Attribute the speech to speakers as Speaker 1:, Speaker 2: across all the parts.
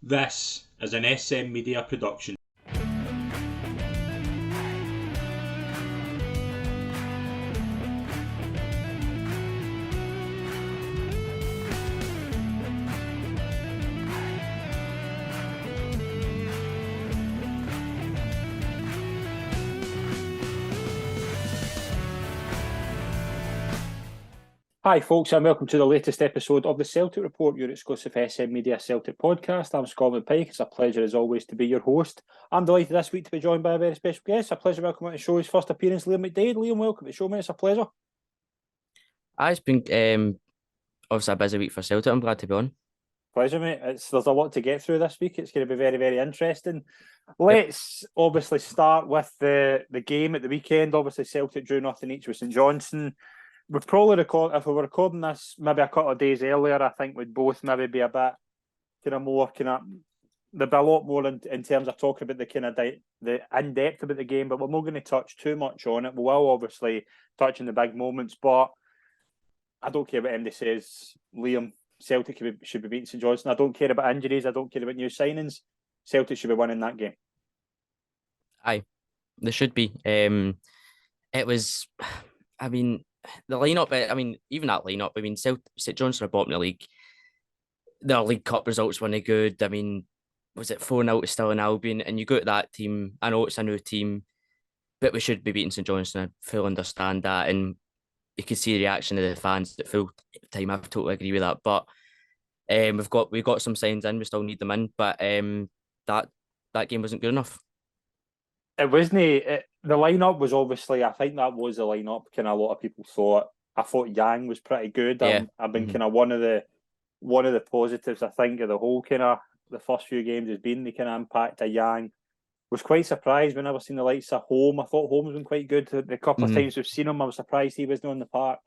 Speaker 1: This is an SM Media production.
Speaker 2: Hi folks, and welcome to the latest episode of the Celtic Report, your exclusive SM Media Celtic podcast. I'm Scotland Pike. It's a pleasure as always to be your host. I'm delighted this week to be joined by a very special guest. A pleasure welcome on the show, his first appearance, Liam McDade. Liam, welcome to the show, mate. It's a pleasure.
Speaker 3: It's been obviously a busy week for Celtic. I'm glad to be on.
Speaker 2: Pleasure, mate. There's a lot to get through this week. It's going to be very, very interesting. Let's obviously start with the game at the weekend. Obviously, Celtic drew nothing each with St Johnstone. We'd probably record, if we were recording this maybe a couple of days earlier, I think we'd both maybe be a bit there'd be a lot more in terms of talking about the kind of the in-depth about the game, but we're not going to touch too much on it. We will obviously touch on the big moments, but I don't care what anybody says. Liam, Celtic should be beating St Johnstone. I don't care about injuries. I don't care about new signings. Celtic should be winning that game.
Speaker 3: Aye, they should be. It was, I mean, the lineup. Even that lineup. St Johnstone are bottom of the league. Their League Cup results weren't good. Was it 4-0 to Stirling Albion? And you go to that team. I know it's a new team, but we should be beating St Johnstone. I fully understand that, and you can see the reaction of the fans at full time. I totally agree with that. But we've got some signs in. We still need them in, but that game wasn't good enough.
Speaker 2: It wasn't. The lineup was obviously. I think that was the lineup. Kind of a lot of people thought. I thought Yang was pretty good.
Speaker 3: Yeah.
Speaker 2: I've been kind of one of the positives. I think of the whole kind of the first few games has been the kind of impact of Yang. Was quite surprised when I was seeing the likes of Home. I thought Home's been quite good. The couple of times we've seen him, I was surprised he wasn't on the park.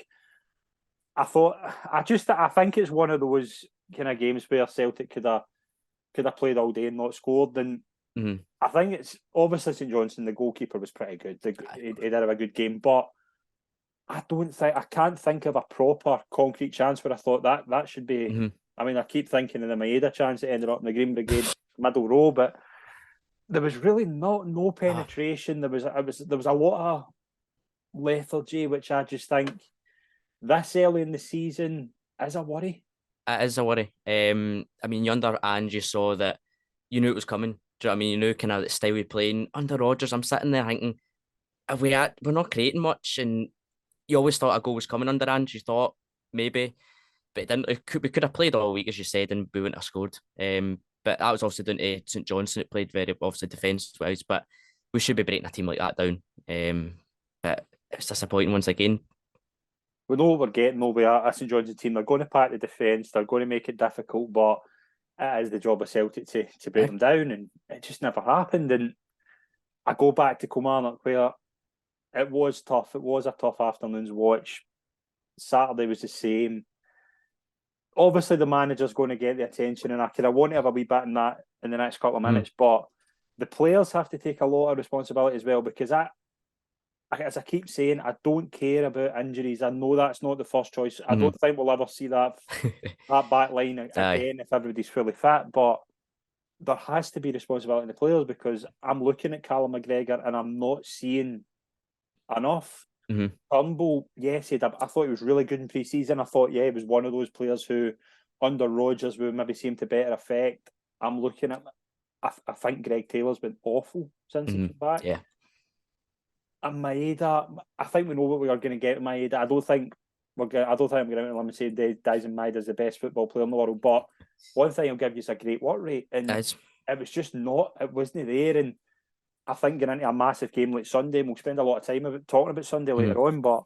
Speaker 2: I think it's one of those kind of games where Celtic could have played all day and not scored. And I think it's obviously St Johnstone. The goalkeeper was pretty good. He did have a good game, but I can't think of a proper concrete chance where I thought that should be. I mean, I keep thinking of the Maeda chance that ended up in the Green Brigade middle row, but there was really no penetration. There was a lot of lethargy, which I just think this early in the season is a worry.
Speaker 3: It is a worry. You under Ange, you saw that you knew it was coming. Do you know what I mean? You knew kind of the style we playing. Under Rodgers, I'm sitting there thinking, we're not creating much, and you always thought a goal was coming under Ange. You thought maybe, but it didn't. We could have played all week, as you said, and we wouldn't have scored. But that was also down to St Johnstone. It played very obviously defence-wise, but we should be breaking a team like that down. But it's disappointing once again.
Speaker 2: We know what we're getting though. We are a St Johnstone team. They're going to pack the defence. They're going to make it difficult, but it is the job of Celtic to break them down, and it just never happened. And I go back to Kilmarnock where it was tough. It was a tough afternoon's watch. Saturday was the same. Obviously, the manager's going to get the attention, and I want to have a wee bit in that in the next couple of minutes. But the players have to take a lot of responsibility as well, because as I keep saying, I don't care about injuries. I know that's not the first choice. I don't think we'll ever see that back line again if everybody's fully fit. But there has to be responsibility in the players, because I'm looking at Callum McGregor and I'm not seeing enough. Turnbull, yes, I thought he was really good in pre-season. I thought, he was one of those players who, under Rodgers, would maybe seem to better effect. I'm looking at, I think Greg Taylor's been awful since he came back.
Speaker 3: Yeah.
Speaker 2: And Maeda, I think we know what we are going to get with Maeda. I don't think I'm going to out and let me say Dyson Maeda's the best football player in the world. But one thing I'll give you is a great work rate, and it was just not. It wasn't there, and I think getting into a massive game like Sunday, and we'll spend a lot of time talking about Sunday later on, but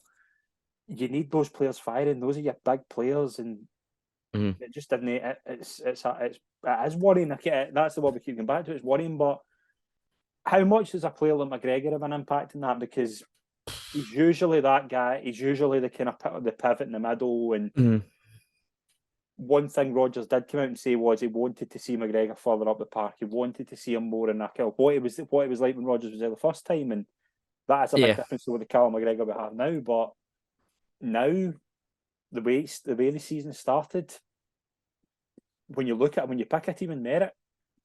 Speaker 2: you need those players firing. Those are your big players, and it just didn't. It is worrying. That's the word we keep going back to. It's worrying, but how much does a player like McGregor have an impact in that? Because he's usually that guy. He's usually the kind of the pivot in the middle. And one thing Rodgers did come out and say was he wanted to see McGregor further up the park. He wanted to see him more in that kind of what it was like when Rodgers was there the first time, and that is a big difference to what the Callum McGregor we have now. But now, the way the season started, when you pick a team in merit,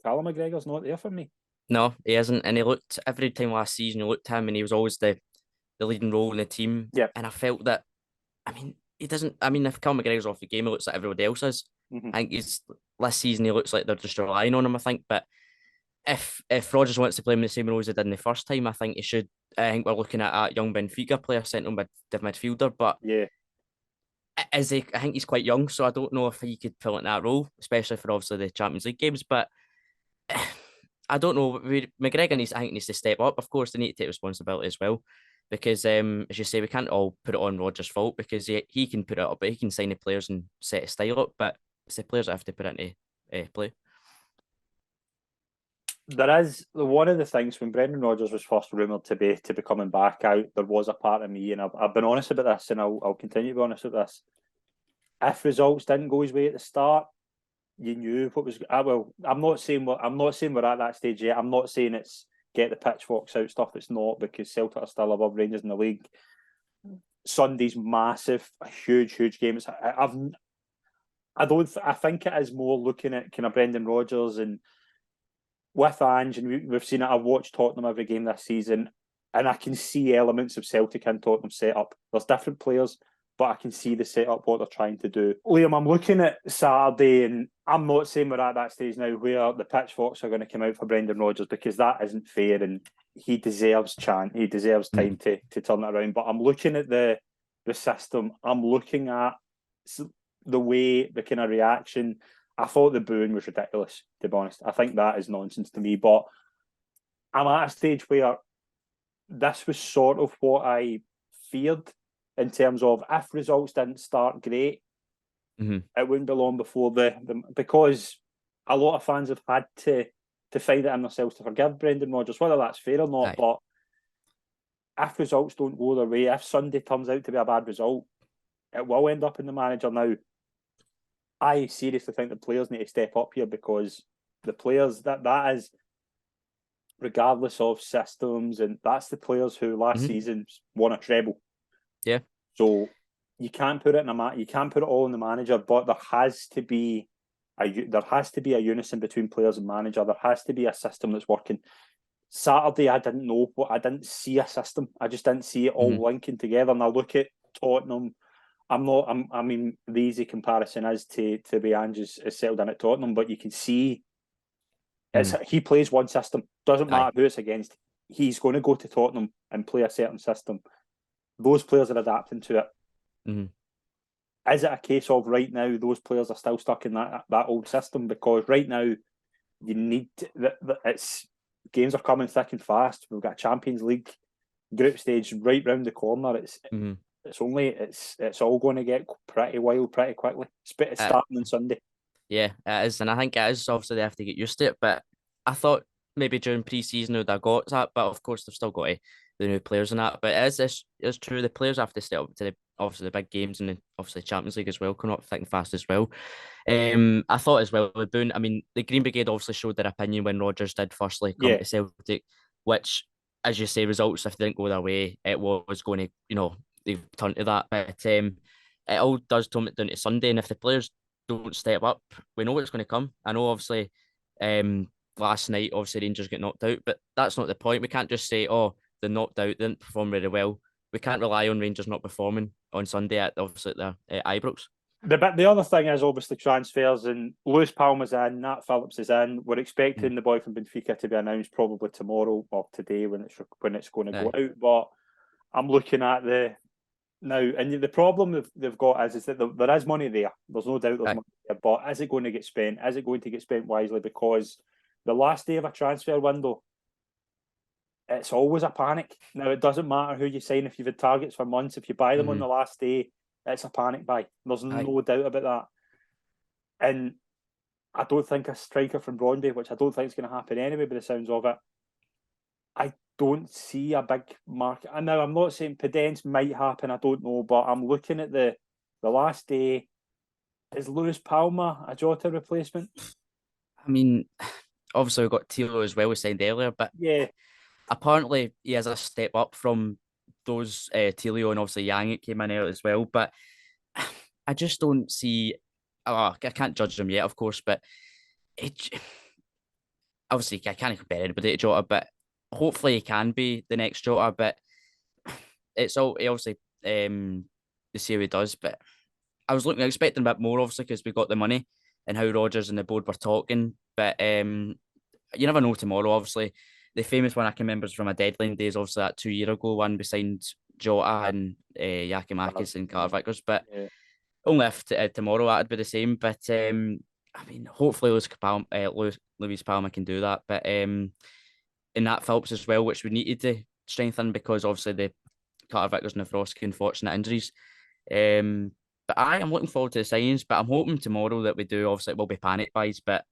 Speaker 2: Callum McGregor's not there for me.
Speaker 3: No, he isn't. And he looked, every time last season, you looked at him and he was always the leading role in the team.
Speaker 2: Yeah.
Speaker 3: And I felt that, I mean, he doesn't, I mean, if Callum McGregor's off the game, he looks like everybody else is.
Speaker 2: Mm-hmm.
Speaker 3: I think last season, he looks like they're just relying on him, I think. But if Rodgers wants to play him the same role as he did in the first time, I think he should. I think we're looking at a young Benfica player, central midfielder, but
Speaker 2: Yeah.
Speaker 3: I think he's quite young, so I don't know if he could fill in that role, especially for obviously the Champions League games. But I don't know. McGregor needs to step up. Of course, they need to take responsibility as well, because as you say, we can't all put it on Rodgers' fault because he can put it up, but he can sign the players and set a style up. But it's the players that have to put it into play.
Speaker 2: There is one of the things when Brendan Rodgers was first rumoured to be coming back out. There was a part of me, and I've been honest about this, and I'll continue to be honest with this. If results didn't go his way at the start, you knew what was. Well, I'm not saying we're at that stage yet. I'm not saying it's get the pitchforks out stuff. It's not, because Celtic are still above Rangers in the league. Sunday's massive, a huge game. I think it is more looking at kind of Brendan Rodgers and with Ange, and we've seen it. I've watched Tottenham every game this season, and I can see elements of Celtic and Tottenham set up. There's different players, but I can see the setup, what they're trying to do. Liam, I'm looking at Saturday, and I'm not saying we're at that stage now where the pitchforks are going to come out for Brendan Rodgers, because that isn't fair, and he deserves time to turn it around. But I'm looking at the system. I'm looking at the way, the kind of reaction. I thought the booing was ridiculous, to be honest. I think that is nonsense to me. But I'm at a stage where this was sort of what I feared, in terms of if results didn't start great, it wouldn't be long before because a lot of fans have had to find it in themselves to forgive Brendan Rodgers, whether that's fair or not. Aye. But if results don't go their way, if Sunday turns out to be a bad result, it will end up in the manager. Now, I seriously think the players need to step up here, because the players that is, regardless of systems, and that's the players who last season won a treble.
Speaker 3: Yeah.
Speaker 2: So you can't put it you can't put it all in the manager, but there has to be a unison between players and manager. There has to be a system that's working. Saturday, I didn't see a system. I just didn't see it all linking together. And I look at Tottenham. The easy comparison is to be Ange's is settled in at Tottenham, but you can see he plays one system. Doesn't matter who it's against. He's going to go to Tottenham and play a certain system. Those players are adapting to it. Is it a case of right now those players are still stuck in that old system? Because right now you need it's games are coming thick and fast. We've got a Champions League group stage right round the corner. It's all going to get pretty wild pretty quickly. It's starting on Sunday.
Speaker 3: Yeah, it is, and I think it is. Obviously, they have to get used to it. But I thought maybe during pre-season they'd have got that, but of course they've still got the new players and that. But it's true. The players have to step up to obviously the big games, and obviously Champions League as well, coming up thick and fast as well. I thought as well with Boone. I mean, the Green Brigade obviously showed their opinion when Rodgers did firstly come to Celtic, which, as you say, results if they didn't go their way, it was going to they've turned to that. But it all does tone it down to Sunday, and if the players don't step up, we know what's going to come. I know obviously last night obviously Rangers get knocked out, but that's not the point. We can't just say, oh, they're knocked out, they didn't perform really well. We can't rely on Rangers not performing on Sunday at Ibrox.
Speaker 2: The other thing is obviously transfers, and Lewis Palmer's in, Nat Phillips is in. We're expecting the boy from Benfica to be announced probably tomorrow or today when it's going to go out. But I'm looking at now, and the problem they've got is that there is money there. There's no doubt there's money there, but is it going to get spent? Is it going to get spent wisely? Because the last day of a transfer window, it's always a panic. Now, it doesn't matter who you sign. If you've had targets for months, if you buy them on the last day, it's a panic buy. There's no doubt about that. And I don't think a striker from Brondby, which I don't think is going to happen anyway by the sounds of it, I don't see a big market. And now I'm not saying Pedence might happen, I don't know, but I'm looking at the last day. Is Lewis Palmer a Jota replacement?
Speaker 3: I mean, obviously we've got Tilo as well, we signed earlier, but apparently he has a step up from those Tilo, and obviously Yang came in earlier as well. But I just don't see. I can't judge them yet, of course, but obviously I can't compare anybody to Jota, but hopefully he can be the next Jota. But it's all obviously to see how he does. But I was expecting a bit more, obviously, because we got the money and how Rodgers and the board were talking. But you never know tomorrow. Obviously, the famous one I can remember is from a deadline days. Obviously, that 2 year ago one we signed Jota and Yakimakis and Carter Vickers. But
Speaker 2: Yeah.
Speaker 3: only if tomorrow that'd be the same. But I mean, hopefully Luis Palma can do that. But in that Phillips as well, which we needed to strengthen because obviously the Carter Vickers and Nafroski unfortunate injuries. But I am looking forward to the signings, but I'm hoping tomorrow that we do. Obviously, it will be panic buys, but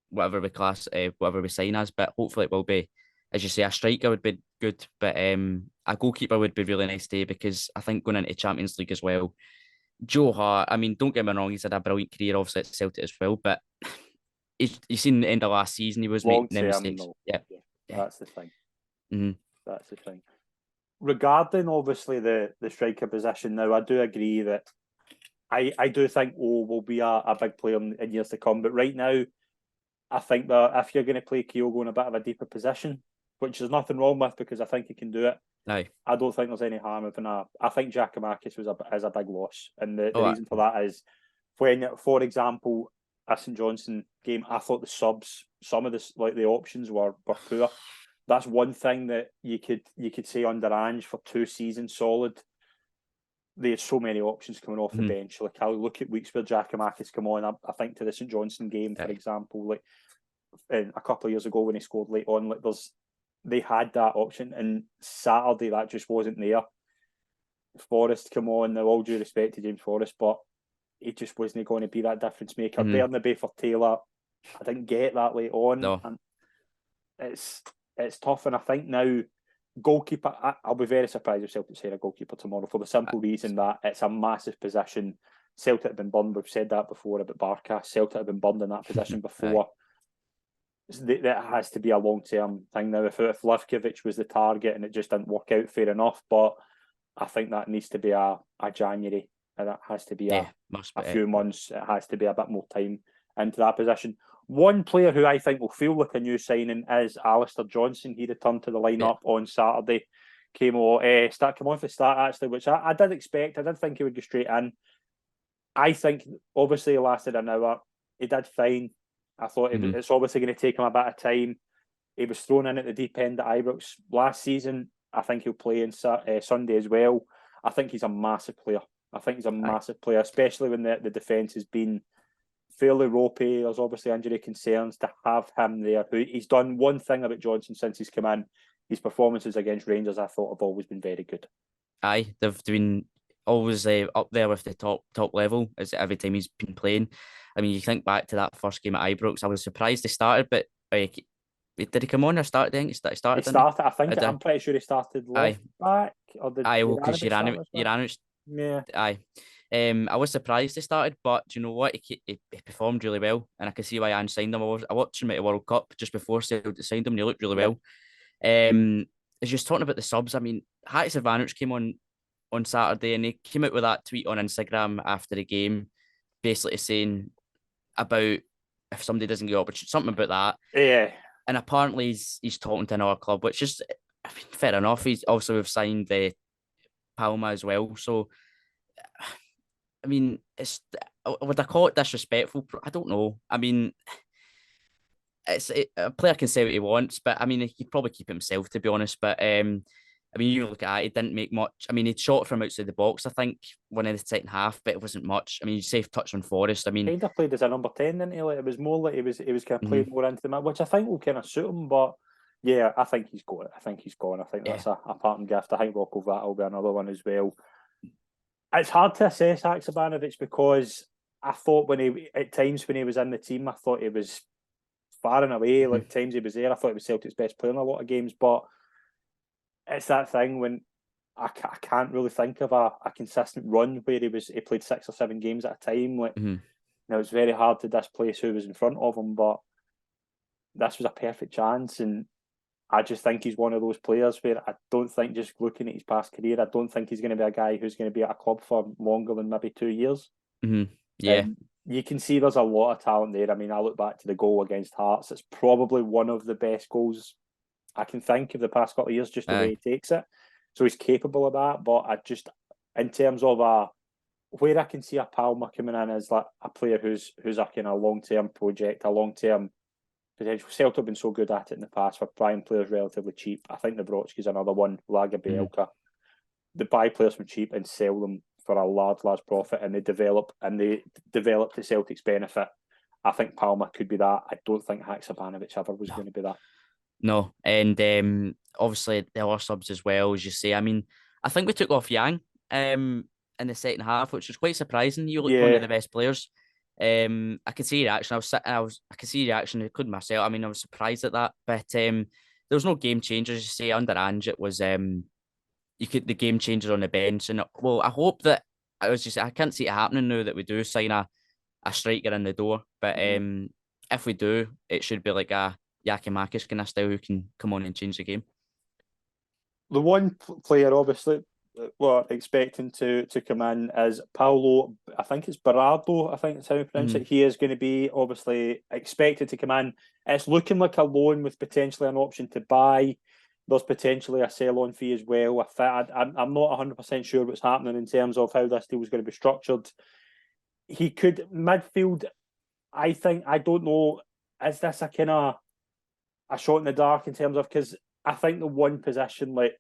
Speaker 3: whatever we sign as, but hopefully it will be, as you say, a striker would be good, but a goalkeeper would be really nice too, because I think going into Champions League as well, Joe Hart, I mean, don't get me wrong, he's had a brilliant career, obviously at Celtic as well, but you seen the end of last season, he was
Speaker 2: Long
Speaker 3: making them
Speaker 2: term,
Speaker 3: mistakes.
Speaker 2: no.
Speaker 3: Yeah.
Speaker 2: That's the thing.
Speaker 3: Mm-hmm.
Speaker 2: That's the thing. Regarding obviously the striker position now, I do agree that I do think will be a big player in years to come. But right now, I think that if you're going to play Kyogo in a bit of a deeper position, which there's nothing wrong with because I think he can do it,
Speaker 3: Aye.
Speaker 2: I don't think there's any harm in I think Giacomakis is a big loss. And the
Speaker 3: Oh,
Speaker 2: reason for that is when, for example, a St Johnstone game, I thought the subs, some of the options were poor. That's one thing that you could say under Ange for 2 seasons solid. There's so many options coming off the bench. Like I look at weeks where Giacomakis come on. I think to the St Johnstone game, for example, like a couple of years ago when he scored late on, like they had that option, and Saturday that just wasn't there. Forrest come on. Now, all due respect to James Forrest, but he just wasn't going to be that difference maker. Bernabé for Taylor, I didn't get that late on.
Speaker 3: No.
Speaker 2: And it's tough, and I think now goalkeeper. I'll be very surprised if Celtic say a goalkeeper tomorrow for the simple reason that it's a massive position. Celtic have been burned. We've said that before about Barkas. Celtic have been burned in that position before. That has to be a long-term thing now. If Livkovic was the target and it just didn't work out, fair enough. But I think that needs to be a January, and that has to be a few months. It has to be a bit more time into that position. One player who I think will feel like a new signing is Alistair Johnson. He returned to the lineup on Saturday. Came on for the start actually, which I did expect. I did think he would go straight in. I think obviously he lasted an hour. He did fine. I thought it's obviously going to take him a bit of time. He was thrown in at the deep end at Ibrox last season. I think he'll play on Sunday as well. I think he's a massive player. Massive player, especially when the defence has been fairly ropey. There's obviously injury concerns. To have him there, he's done one thing about Johnson since he's come in. His performances against Rangers, I thought, have always been very good.
Speaker 3: Aye, they've been always up there with the top level as every time he's been playing. I mean, you think back to that first game at Ibrox, I was surprised he started, but did he come on or start? I think he started.
Speaker 2: I think I'm pretty sure he started left back. Or did
Speaker 3: because Juranovic.
Speaker 2: Yeah.
Speaker 3: Aye. I was surprised he started, but do you know what? He performed really well, and I can see why Ange signed him. I watched him at the World Cup just before Celtic signed him, and he looked really well. As just talking about the subs, I mean, Hatis Ivanovic came on Saturday, and he came out with that tweet on Instagram after the game, basically saying about if somebody doesn't get opportunity, something about that.
Speaker 2: Yeah.
Speaker 3: And apparently he's talking to another club, which is fair enough. He's also have signed the Palma as well, so. I mean, would I call it disrespectful? I don't know. I mean, a player can say what he wants, but I mean, he'd probably keep himself, to be honest. But I mean, you look at it, he didn't make much. I mean, he'd shot from outside the box, I think, one of the second half, but it wasn't much. I mean, safe touch on Forrest. I mean,
Speaker 2: kind of played as a number 10, didn't he? Like, it was more like he was kind of playing more into the match, which I think will kind of suit him. But yeah, I think he's gone. I think that's a parting gift. I think Rocco Vat will be another one as well. It's hard to assess Haksabanovic because I thought at times when he was in the team, I thought he was far and away. Like times he was there, I thought he was Celtic's best player in a lot of games. But it's that thing when I can't really think of a consistent run where he played 6 or 7 games at a time. Like now, it's very hard to displace who was in front of him, but this was a perfect chance, and I just think he's one of those players where I don't think, just looking at his past career, I don't think he's going to be a guy who's going to be at a club for longer than maybe 2 years.
Speaker 3: Yeah.
Speaker 2: you can see there's a lot of talent there. I mean, I look back to the goal against Hearts. It's probably one of the best goals I can think of the past couple of years, just the way he takes it. So he's capable of that. But I just, in terms of where I can see a Palmer coming in as like a player who's a kind of long-term project, a long-term potential. Celtic have been so good at it in the past for buying players relatively cheap. I think Nawrocki's another one, Lager Bielka. They buy players from cheap and sell them for a large profit, and they develop to Celtic's benefit. I think Palmer could be that. I don't think Haksabanovic ever was going to be that.
Speaker 3: No, and obviously the other subs as well, as you say. I mean, I think we took off Yang in the second half, which was quite surprising. You looked one of the best players. I could see reaction. I could see reaction. I couldn't myself. I mean, I was surprised at that, but there was no game changers. You say under Ange, it was the game changers on the bench, and well, I hope that I can't see it happening now that we do sign a striker in the door, but if we do, it should be like a Yakimakis kind of style who can come on and change the game.
Speaker 2: The one player, obviously, we're expecting to come in is Paulo. I think it's Berardo. I think that's how you pronounce it. He is going to be obviously expected to come in. It's looking like a loan with potentially an option to buy. There's potentially a sell-on fee as well. I'm not 100% sure what's happening in terms of how this deal is going to be structured. He could midfield. I don't know. Is this a kind of a shot in the dark in terms of, because I think the one position like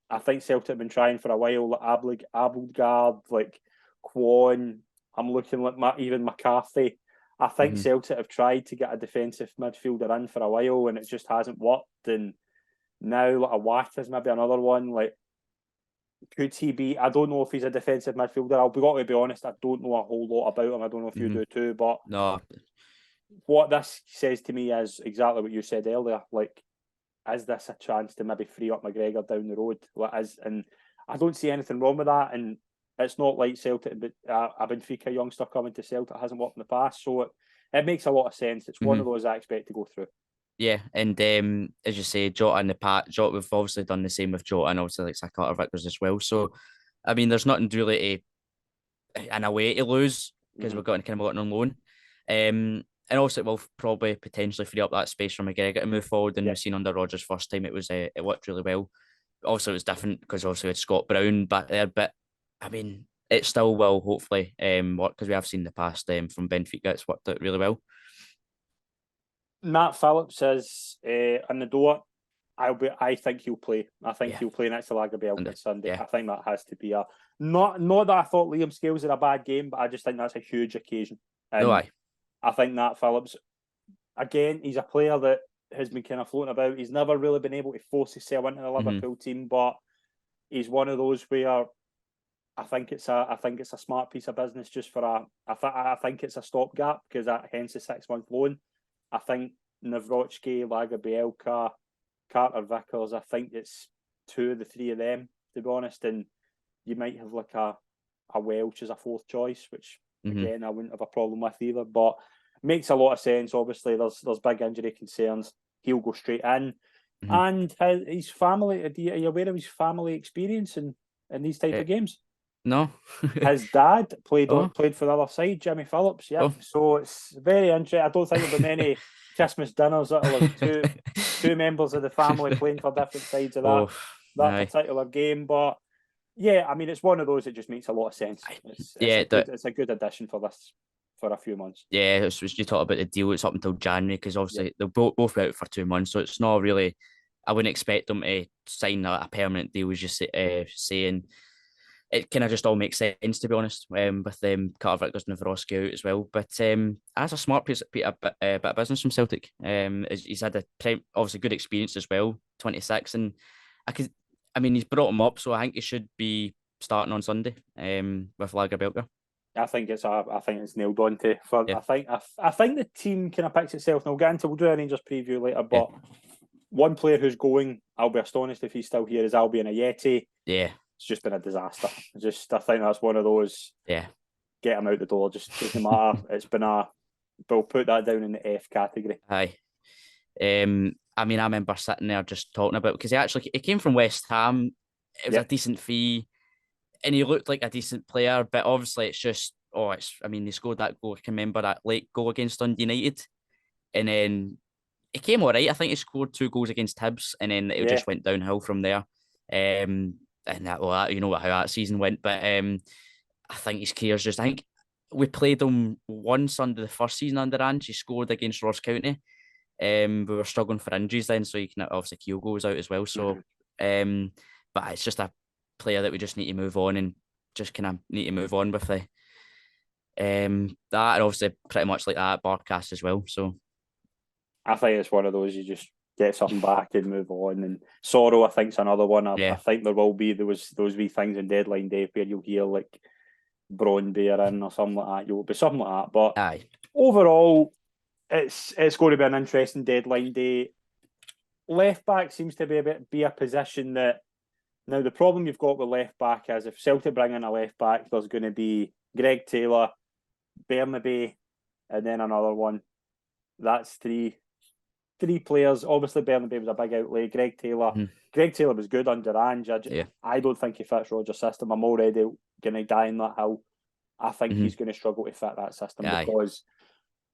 Speaker 2: I think Celtic have been trying for a while, like Abelgard, like Kwon. I'm looking like even McCarthy. I think Celtic have tried to get a defensive midfielder in for a while, and it just hasn't worked. And now like a Watt is maybe another one. Like, could he be? I don't know if he's a defensive midfielder. I'll be got to be honest. I don't know a whole lot about him. I don't know if you do too. But
Speaker 3: no,
Speaker 2: what this says to me is exactly what you said earlier. Like, is this a chance to maybe free up McGregor down the road? And I don't see anything wrong with that. And it's not like Celtic, but a Benfica youngster coming to Celtic hasn't worked in the past. So it makes a lot of sense. It's one of those I expect to go through.
Speaker 3: Yeah, and as you say, Jota and Jota, we've obviously done the same with Jota and obviously like Carter Vickers as well. So, I mean, there's nothing really in a way to lose because we've got on loan. And also it will probably potentially free up that space for McGregor to move forward. And we've seen under Rodgers' first time it worked really well. Also, it was different because also it's Scott Brown back there, but I mean, it still will hopefully work because we have seen in the past from Benfica it's worked out really well.
Speaker 2: Matt Phillips is in the door. I think he'll play. I think he'll play next to Lagerbielke on Sunday. I think that has to be not that I thought Liam Scales had a bad game, but I just think that's a huge occasion. And I think Matt Phillips, again, he's a player that has been kind of floating about. He's never really been able to force himself into the Liverpool team, but he's one of those where I think it's a smart piece of business just for I think it's a stopgap because hence the 6-month loan. I think Nawrocki, Lagerbielke, Carter Vickers, I think it's 2 of the 3 of them, to be honest. And you might have like a Welsh as a 4th choice, which again I wouldn't have a problem with either. But makes a lot of sense. Obviously, there's big injury concerns. He'll go straight in. And his family, are you aware of his family experience in these type of games?
Speaker 3: No.
Speaker 2: His dad played for the other side, Jimmy Phillips. Yeah. So it's very interesting. I don't think there'll be many Christmas dinners that'll have two members of the family playing for different sides of that particular game. But yeah, I mean, it's one of those that just makes a lot of sense. It's a good addition for this for a few months.
Speaker 3: Yeah, it's you talk about the deal. It's up until January because obviously they'll both be out for 2 months, so it's not really. I wouldn't expect them to sign a permanent deal. As you saying. It kind of just all makes sense, to be honest, with Carter Vickers and Nawrocki out as well. But that's a smart bit of business from Celtic. He's had obviously good experience as well, 26, and he's brought him up, so I think he should be starting on Sunday with Lagerbielke.
Speaker 2: I think it's nailed on to. I think the team kind of picks itself. Now we'll do a Rangers preview later, but one player who's going, I'll be astonished if he's still here, is Albion Ayeti.
Speaker 3: Yeah.
Speaker 2: It's just been a disaster. I think that's one of those.
Speaker 3: Yeah.
Speaker 2: Get him out the door. Just doesn't matter. It's been we'll put that down in the F category.
Speaker 3: Aye. I remember sitting there just talking about because he came from West Ham. It was a decent fee, and he looked like a decent player. But obviously, it's just they scored that goal. I can remember that late goal against Dundee United, and then it came all right. I think he scored 2 goals against Hibs, and then it just went downhill from there. And you know how that season went, but I think his career's just. I think we played him once under the first season under Ange. He scored against Ross County. We were struggling for injuries then, so you can obviously Kyogo was out as well. So, but it's just a player that we just need to move on and just kind of need to move on with the that, and obviously pretty much like that Barkas as well. So
Speaker 2: I think it's one of those you just get something back and move on. And Sorrow, I think, is another one. I think there will be those wee things in deadline day where you'll hear like Brøndby are in or something like that. You'll be something like that. But overall, it's going to be an interesting deadline day. Left back seems to be a position that now the problem you've got with left back is if Celtic bring in a left back, there's going to be Greg Taylor, Bernabei, and then another one. That's three players. Obviously, Bernabei was a big outlay. Greg Taylor was good under Ange. I don't think he fits Rodgers' system. I'm already going to die on that hill. I think he's going to struggle to fit that system because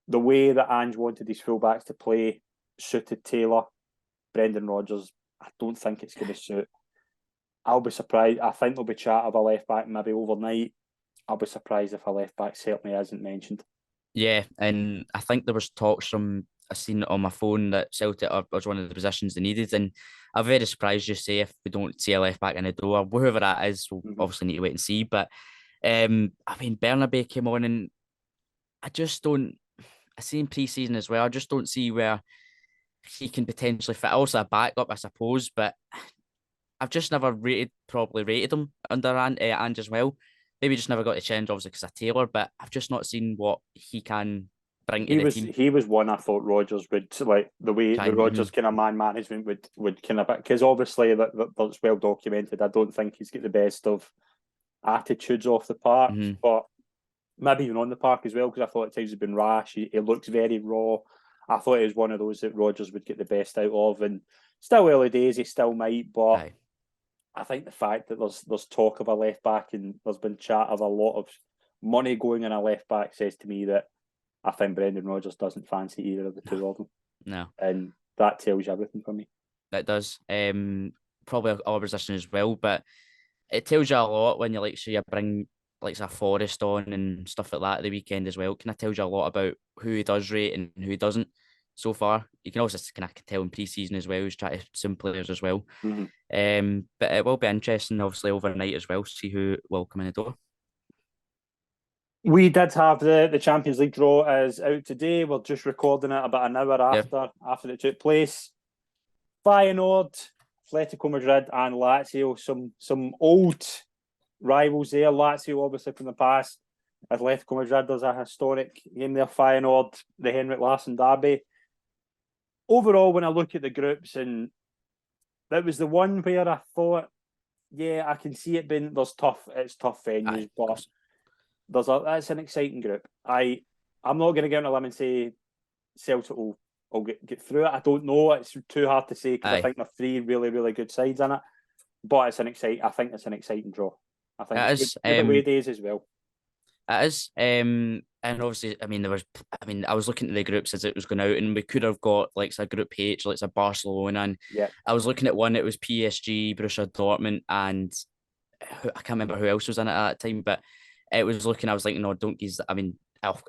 Speaker 2: the way that Ange wanted his fullbacks to play suited Taylor. Brendan Rodgers, I don't think it's going to suit. I'll be surprised. I think there'll be chat of a left back maybe overnight. I'll be surprised if a left back certainly isn't mentioned.
Speaker 3: Yeah, and I think there was talks from I seen it on my phone that Celtic was one of the positions they needed, and I'm very surprised you say if we don't see a left back in the door, whoever that is, we'll obviously need to wait and see. But I mean, Bernabei came on, and I just don't. I see in pre-season as well. I just don't see where he can potentially fit. Also a backup, I suppose, but I've just never properly rated him under Ange as well. Maybe just never got a chance, obviously, because of Taylor, but I've just not seen what he can bring to the team.
Speaker 2: He was one I thought Rodgers would, like, the way the Rodgers kind of man management would kind of, because obviously that's well documented. I don't think he's got the best of attitudes off the park, but maybe even on the park as well, because I thought at times he's been rash. He looks very raw. I thought he was one of those that Rodgers would get the best out of, and still early days, he still might, but I think the fact that there's talk of a left back and there's been chat of a lot of money going in a left back says to me that I think Brendan Rodgers doesn't fancy either of the two of them.
Speaker 3: No.
Speaker 2: And that tells you everything for me.
Speaker 3: That does. Probably our position as well, but it tells you a lot when you you bring a Forrest on and stuff like that at the weekend as well. It kind of tells you a lot about who he does rate and who he doesn't so far. You can also kind of tell in pre-season as well. He's trying to sim players as well. But it will be interesting, obviously, overnight as well, to see who will come in the door.
Speaker 2: We did have the Champions League draw is out today. We're just recording it about an hour after it took place. Feyenoord, Atletico Madrid and Lazio, some old rivals there. Lazio obviously from the past. Atletico Madrid, there's a historic game there. Feyenoord, the Henrik Larsson derby. Overall, when I look at the groups, and that was the one where I thought, I can see it being it's tough venues, but that's an exciting group. I'm not going to get on a limb and say Celtic will get through it. I don't know. It's too hard to say because I think there are 3 really, really good sides in it. But I think it's an exciting draw. I think it's good away days as well.
Speaker 3: It is. And obviously, I was looking at the groups as it was going out, and we could have got a Group H, a Barcelona, and I was looking at one. It was PSG, Borussia Dortmund, and I can't remember who else was in it at that time. But it was looking. I was like, no, don't use.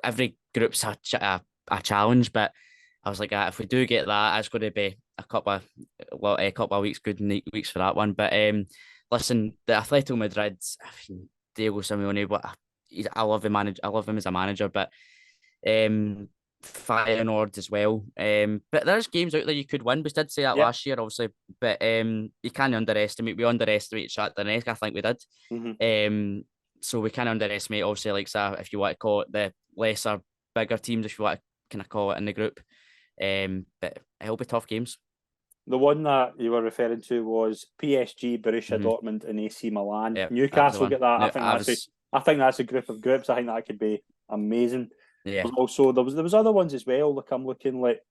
Speaker 3: Every group's a challenge, but I was like, if we do get that, it's going to be a couple of weeks, good weeks for that one. But listen, the Atletico Madrid, Diego Simeone, I love him. I love him as a manager, but Feyenoord as well. But there's games out there you could win. We did say that last year, obviously, but you can't underestimate. We underestimated Shakhtar Donetsk, I think we did. So we can underestimate, obviously, if you want to call it the lesser, bigger teams, if you want to kind of call it in the group. But it'll be tough games. The
Speaker 2: one that you were referring to was PSG, Borussia Dortmund, and AC Milan. Newcastle get that. I think that's a group of groups. I think that could be amazing.
Speaker 3: Yeah.
Speaker 2: Also, there was other ones as well. Look, I'm looking like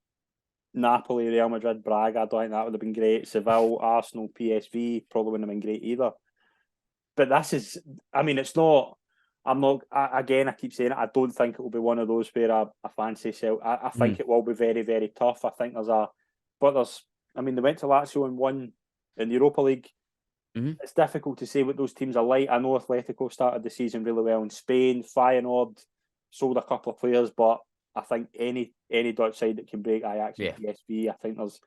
Speaker 2: Napoli, Real Madrid, Braga. I don't think that would have been great. Seville, Arsenal, PSV probably wouldn't have been great either. But it's not. I'm not. Again, I keep saying it. I don't think it will be one of those where I fancy Celtic. I think it will be very, very tough. I think there's. I mean, they went to Lazio and won in the Europa League. It's difficult to say what those teams are like. I know Atletico started the season really well in Spain. Feyenoord sold a couple of players, but I think any Dutch side that can break Ajax and PSV, I think there's.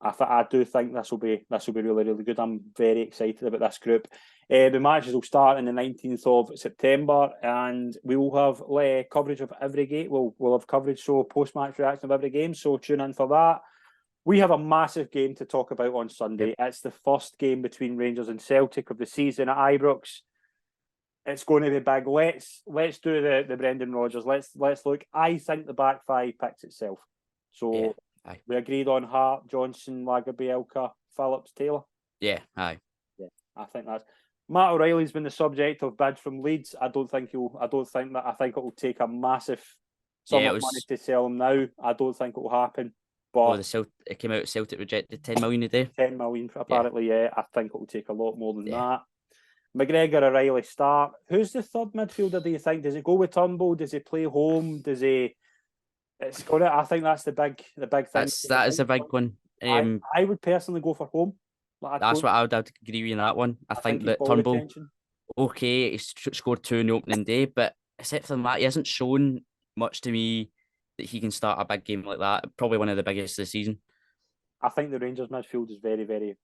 Speaker 2: I do think this will be really, really good. I'm very excited about this group. The matches will start on the 19th of September, and we will have coverage of every game. We'll have coverage, so post-match reaction of every game. So tune in for that. We have a massive game to talk about on Sunday. It's the first game between Rangers and Celtic of the season at Ibrox. It's going to be big. Let's do the Brendan Rodgers. Let's look. I think the back five picks itself. So we agreed on Hart, Johnson, Lagerbielke, Phillips, Taylor.
Speaker 3: Yeah, aye.
Speaker 2: Yeah, I think that's. Matt O'Reilly's been the subject of bids from Leeds. I think it will take a massive sum of money to sell him now. I don't think it will happen. But
Speaker 3: it came out Celtic rejected 10 million a day.
Speaker 2: 10 million apparently, yeah. I think it will take a lot more than that. McGregor, O'Reilly start. Who's the third midfielder, do you think? Does it go with Turnbull? Does he play home? Does he? I think that's the big thing.
Speaker 3: That is a big one.
Speaker 2: I would personally go for home.
Speaker 3: That's what I would agree with you in that one. I think that Turnbull, he scored 2 in the opening day, but except for that, he hasn't shown much to me that he can start a big game like that. Probably one of the biggest of the season.
Speaker 2: I think the Rangers midfield is very, very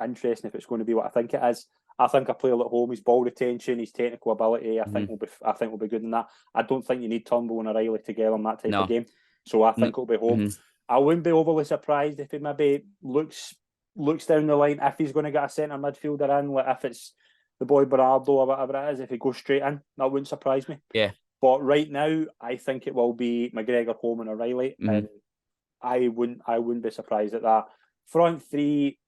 Speaker 2: interesting if it's going to be what I think it is. I think a player at home, his ball retention, his technical ability, I think will be good in that. I don't think you need Turnbull and O'Reilly together in that type of game. So I think it'll be home. I wouldn't be overly surprised if he maybe looks down the line if he's going to get a centre midfielder in, like if it's the boy Bernardo or whatever it is, if he goes straight in, that wouldn't surprise me.
Speaker 3: Yeah.
Speaker 2: But right now, I think it will be McGregor, Home and O'Reilly, and I wouldn't be surprised at that. Front three,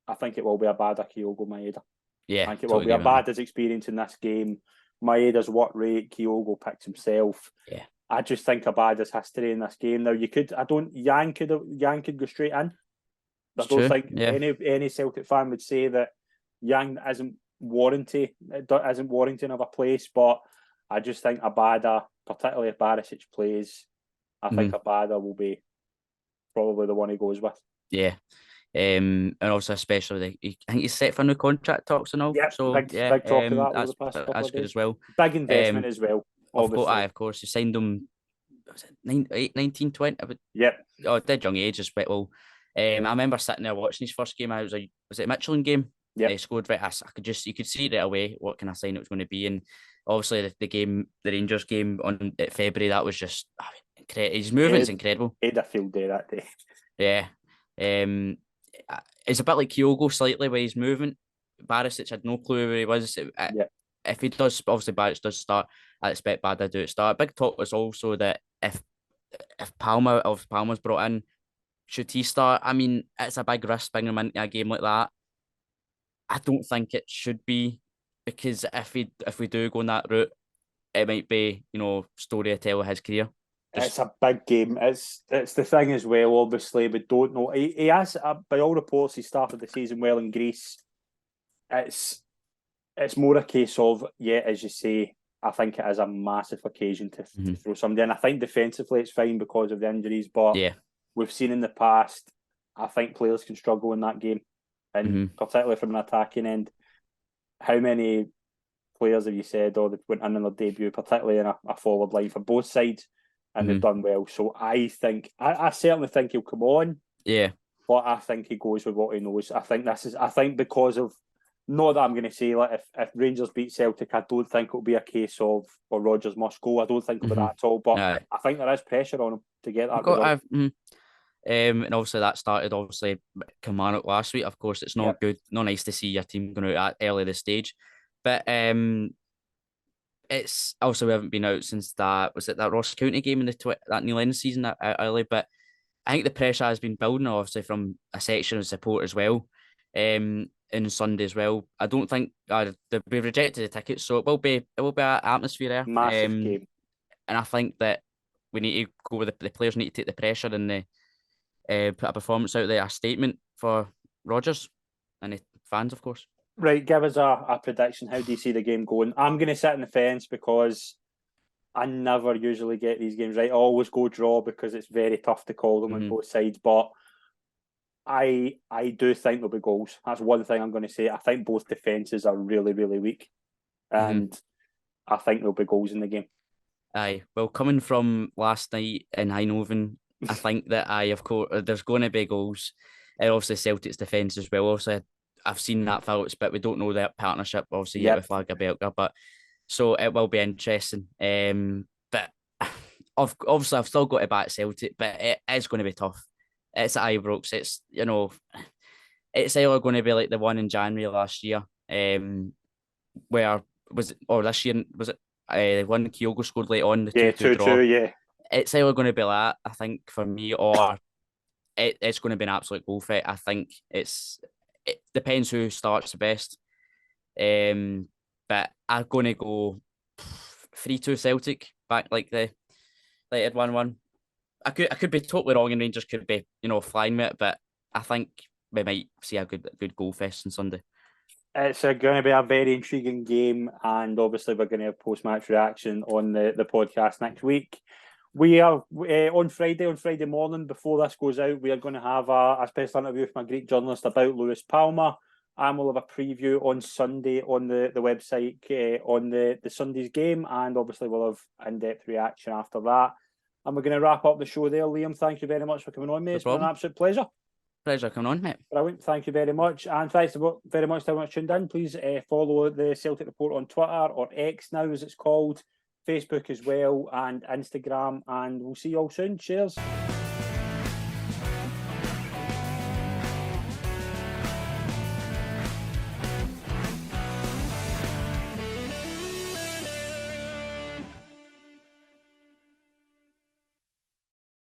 Speaker 2: I think it will be Abada, Kyogo, Maeda.
Speaker 3: Yeah,
Speaker 2: I think it will be Abada's experience in this game. Maeda's work rate, Kyogo picks himself.
Speaker 3: Yeah.
Speaker 2: I just think Abada's history in this game. Now Yang could go straight in. I don't think any Celtic fan would say that Yang isn't warranting another place, but I just think Abada, particularly if Barisic plays, I think Abada will be probably the one he goes with.
Speaker 3: Yeah. And also especially I think he's set for new contract talks and all.
Speaker 2: Yeah,
Speaker 3: so
Speaker 2: big talk of that over the past couple
Speaker 3: that's
Speaker 2: of
Speaker 3: good
Speaker 2: days.
Speaker 3: as well.
Speaker 2: Big investment as well. Obviously.
Speaker 3: Of course, you signed him. Was it 19, 20?
Speaker 2: Yep.
Speaker 3: Oh, dead young age as well. I remember sitting there watching his first game. I was like, was it a Michelin game?
Speaker 2: Yeah.
Speaker 3: He scored right. You could see right away what kind of sign it was going to be. And obviously the Rangers game at February, that was just incredible. His movement's incredible.
Speaker 2: He had a field day that day.
Speaker 3: Yeah. It's a bit like Kyogo slightly with his movement. Barisic had no clue where he was. If he does, obviously Barisic does start, I expect Bada to do it start. Big talk was also that if Palmer's brought in, should he start? I mean, it's a big risk bringing him into a game like that. I don't think it should be, because if we do go on that route, it might be, story to tell of his career.
Speaker 2: It's a big game. It's the thing as well. Obviously, we don't know. He has, by all reports, he started the season well in Greece. It's more a case of, as you say, I think it is a massive occasion to throw somebody in. I think defensively it's fine because of the injuries, but we've seen in the past, I think players can struggle in that game, and particularly from an attacking end. How many players have you said, they went in on their debut, particularly in a forward line for both sides, and they've done well? So I certainly think he'll come on.
Speaker 3: Yeah.
Speaker 2: But I think he goes with what he knows. I think because of, not that I'm going to say, like, if Rangers beat Celtic, I don't think it'll be a case of, Rodgers must go. I don't think it'll be that at all. But I think there is pressure on him to get that result.
Speaker 3: And obviously that started Kilmarnock last week. Of course, it's not good, not nice to see your team going out early this stage. But it's also, we haven't been out since that Ross County game in that Neil Lennon season that early. But I think the pressure has been building, obviously, from a section of support as well. In Sunday as well. I don't think we've rejected the tickets, so it will be an atmosphere there.
Speaker 2: Massive game.
Speaker 3: And I think that we need to go with the players need to take the pressure and put a performance out there, a statement for Rodgers and the fans, of course.
Speaker 2: Right, give us a prediction. How do you see the game going? I'm going to sit on the fence because I never usually get these games right. I always go draw because it's very tough to call them on both sides. But I do think there'll be goals. That's one thing I'm going to say. I think both defences are really, really weak. And I think there'll be goals in the game.
Speaker 3: Aye. Well, coming from last night in Eindhoven, I think that of course, there's going to be goals. And obviously Celtic's defence as well. Also, I've seen that Phillips, but we don't know that partnership obviously yet with Lagerbielke. But so it will be interesting. But obviously I've still got to back Celtic, but it is going to be tough. It's at Ibrox. It's it's either going to be like the one in January last year, where was it, or this year was it? One Kyogo scored late on the 2-2 draw.
Speaker 2: Yeah.
Speaker 3: It's either going to be that, I think, for me, or it's going to be an absolute goal fight. I think it depends who starts the best. But I'm going to go 3-2 Celtic, back like it 1-1. I could be totally wrong, and Rangers could be flying with it, but I think we might see a good goal fest on Sunday. It's
Speaker 2: going to be a very intriguing game, and obviously we're going to have post-match reaction on the podcast next week. We are on Friday morning, before this goes out, we are going to have a special interview with my Greek journalist about Lewis Palmer, and we'll have a preview on Sunday on the website on the Sunday's game, and obviously we'll have in-depth reaction after that. And we're going to wrap up the show there. Liam, thank you very much for coming on, mate. It's been an absolute pleasure.
Speaker 3: Pleasure coming on, mate.
Speaker 2: Brilliant. Thank you very much. And thanks very much to everyone tuned in. Please follow the Celtic Report on Twitter, or X now as it's called, Facebook as well, and Instagram. And we'll see you all soon. Cheers.